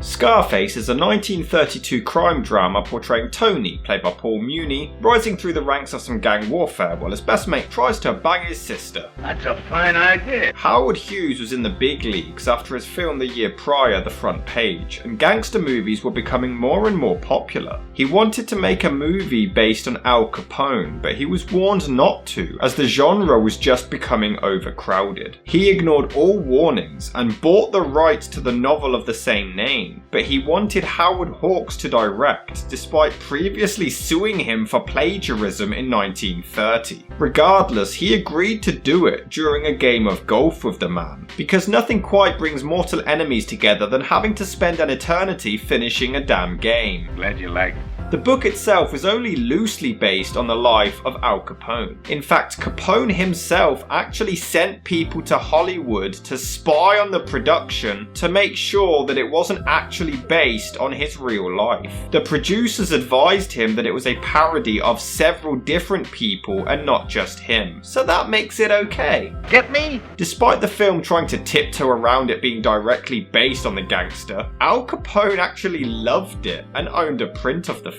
Scarface is a 1932 crime drama portraying Tony, played by Paul Muni, rising through the ranks of some gang warfare while his best mate tries to bang his sister. That's a fine idea. Howard Hughes was in the big leagues after his film the year prior, The Front Page, and gangster movies were becoming more and more popular. He wanted to make a movie based on Al Capone, but he was warned not to, as the genre was just becoming overcrowded. He ignored all warnings and bought the rights to the novel of the same name, but he wanted Howard Hawks to direct, despite previously suing him for plagiarism in 1930. Regardless, he agreed to do it during a game of golf with the man, because nothing quite brings mortal enemies together than having to spend an eternity finishing a damn game. Glad you like it. The book itself is only loosely based on the life of Al Capone. In fact, Capone himself actually sent people to Hollywood to spy on the production to make sure that it wasn't actually based on his real life. The producers advised him that it was a parody of several different people and not just him, so that makes it okay. Get me? Despite the film trying to tiptoe around it being directly based on the gangster, Al Capone actually loved it and owned a print of the film.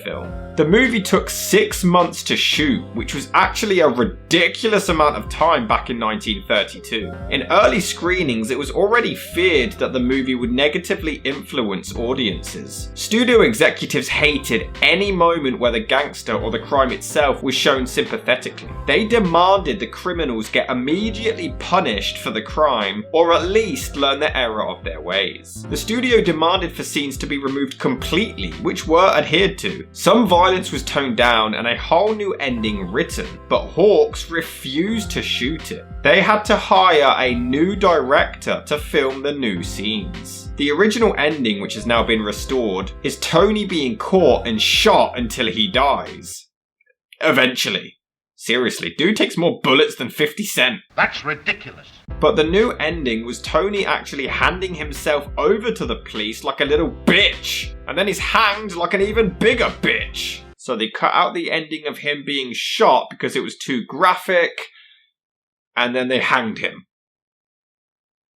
The movie took 6 months to shoot, which was actually a ridiculous amount of time back in 1932. In early screenings, it was already feared that the movie would negatively influence audiences. Studio executives hated any moment where the gangster or the crime itself was shown sympathetically. They demanded the criminals get immediately punished for the crime, or at least learn the error of their ways. The studio demanded for scenes to be removed completely, which were adhered to. Some violence was toned down and a whole new ending written, but Hawks refused to shoot it. They had to hire a new director to film the new scenes. The original ending, which has now been restored, is Tony being caught and shot until he dies. Eventually. Seriously, dude takes more bullets than 50 Cent. That's ridiculous. But the new ending was Tony actually handing himself over to the police like a little bitch, and then he's hanged like an even bigger bitch. So they cut out the ending of him being shot because it was too graphic, and then they hanged him.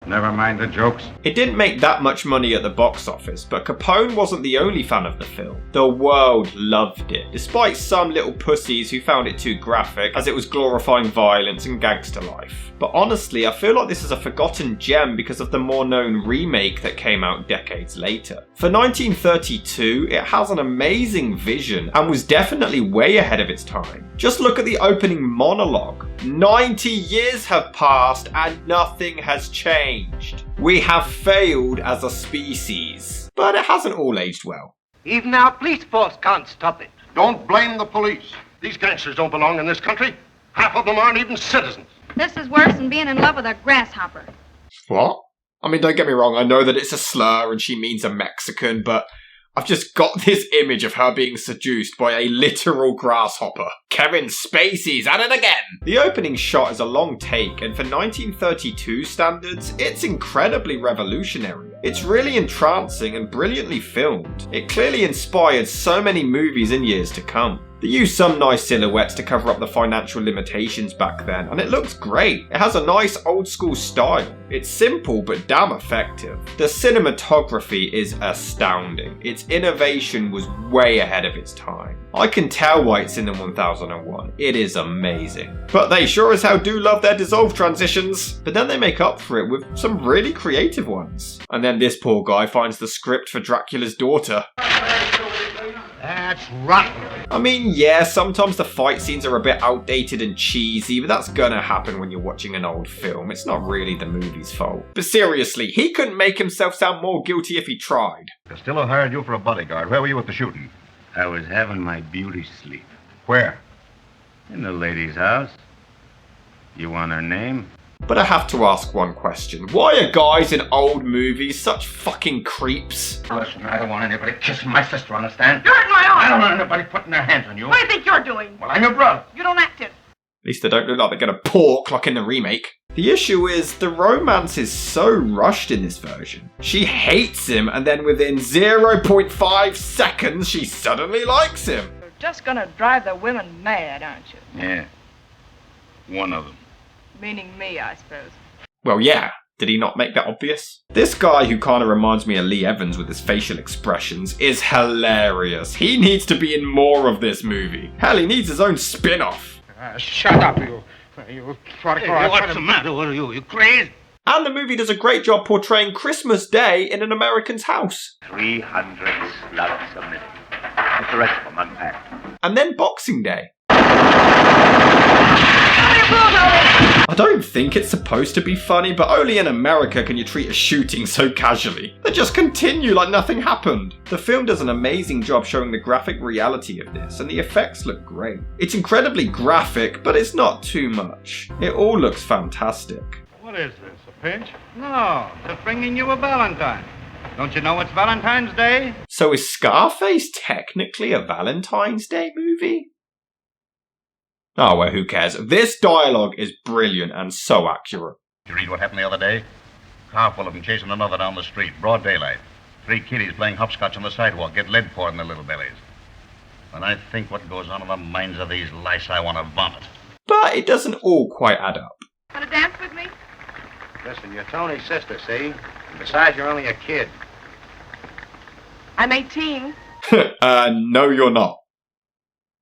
Never mind the jokes. It didn't make that much money at the box office, but Capone wasn't the only fan of the film. The world loved it, despite some little pussies who found it too graphic, as it was glorifying violence and gangster life. But honestly, I feel like this is a forgotten gem because of the more known remake that came out decades later. For 1932, it has an amazing vision and was definitely way ahead of its time. Just look at the opening monologue. 90 years have passed and nothing has changed. We have failed as a species. But it hasn't all aged well. Even our police force can't stop it. Don't blame the police. These gangsters don't belong in this country. Half of them aren't even citizens. This is worse than being in love with a grasshopper. What? I mean, don't get me wrong, I know that it's a slur and she means a Mexican, but I've just got this image of her being seduced by a literal grasshopper. Kevin Spacey's at it again! The opening shot is a long take, and for 1932 standards, it's incredibly revolutionary. It's really entrancing and brilliantly filmed. It clearly inspired so many movies in years to come. They used some nice silhouettes to cover up the financial limitations back then, and it looks great. It has a nice old school style. It's simple but damn effective. The cinematography is astounding. Its innovation was way ahead of its time. I can tell why it's in the 1001. It is amazing. But they sure as hell do love their dissolve transitions. But then they make up for it with some really creative ones. And then this poor guy finds the script for Dracula's daughter. That's rotten. I mean, yeah, sometimes the fight scenes are a bit outdated and cheesy, but that's gonna happen when you're watching an old film. It's not really the movie's fault. But seriously, he couldn't make himself sound more guilty if he tried. Costello hired you for a bodyguard. Where were you at the shooting? I was having my beauty sleep. Where? In the lady's house. You want her name? But I have to ask one question. Why are guys in old movies such fucking creeps? Listen, I don't want anybody kissing my sister, understand? You're in my I arms! don't want anybody putting their hands on you. What do you think you're doing? Well, I'm your brother. You don't act it. At least they don't look like they're gonna pork like in the remake. The issue is, the romance is so rushed in this version. She hates him, and then within 0.5 seconds, she suddenly likes him. You're just gonna drive the women mad, aren't you? Yeah. One of them. Meaning me, I suppose. Well, yeah. Did he not make that obvious? This guy, who kind of reminds me of Lee Evans with his facial expressions, is hilarious. He needs to be in more of this movie. Hell, he needs his own spin-off. Shut up, you What's the matter? What are you? You crazy? And the movie does a great job portraying Christmas Day in an American's house. 300 slugs a minute. With the rest of them unpacked. And then Boxing Day. I don't think it's supposed to be funny, but only in America can you treat a shooting so casually. They just continue like nothing happened. The film does an amazing job showing the graphic reality of this, and the effects look great. It's incredibly graphic, but it's not too much. It all looks fantastic. What is this, a pinch? No, they're bringing you a Valentine. Don't you know it's Valentine's Day? So is Scarface technically a Valentine's Day movie? Oh, well, who cares? This dialogue is brilliant and so accurate. Did you read what happened the other day? Car full of them chasing another down the street, broad daylight. 3 kiddies playing hopscotch on the sidewalk, get lead poured in their little bellies. When I think what goes on in the minds of these lice, I want to vomit. But it doesn't all quite add up. Want to dance with me? Listen, you're Tony's sister, see? And besides, you're only a kid. I'm 18. No, you're not.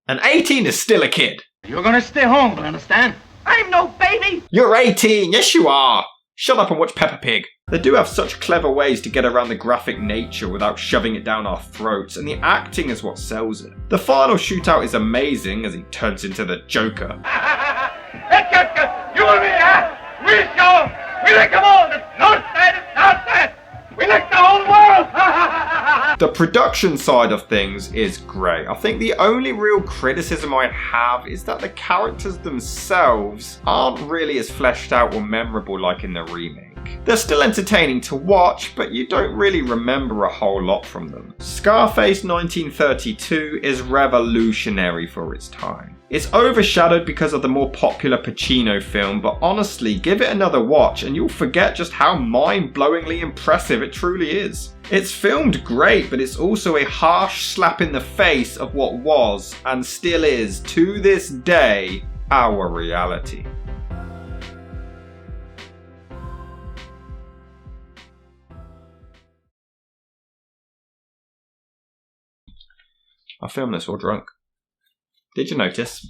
And 18 is still a kid. You're gonna stay home, understand? I'm no baby. You're 18, yes you are. Shut up and watch Peppa Pig. They do have such clever ways to get around the graphic nature without shoving it down our throats, and the acting is what sells it. The final shootout is amazing as he turns into the Joker. You and me, huh? We show! We lick them all! The north side and south side! We lick the whole world! The production side of things is great. I think the only real criticism I have is that the characters themselves aren't really as fleshed out or memorable like in the remake. They're still entertaining to watch, but you don't really remember a whole lot from them. Scarface 1932 is revolutionary for its time. It's overshadowed because of the more popular Pacino film, but honestly, give it another watch and you'll forget just how mind-blowingly impressive it truly is. It's filmed great, but it's also a harsh slap in the face of what was, and still is, to this day, our reality. I filmed this while drunk. Did you notice?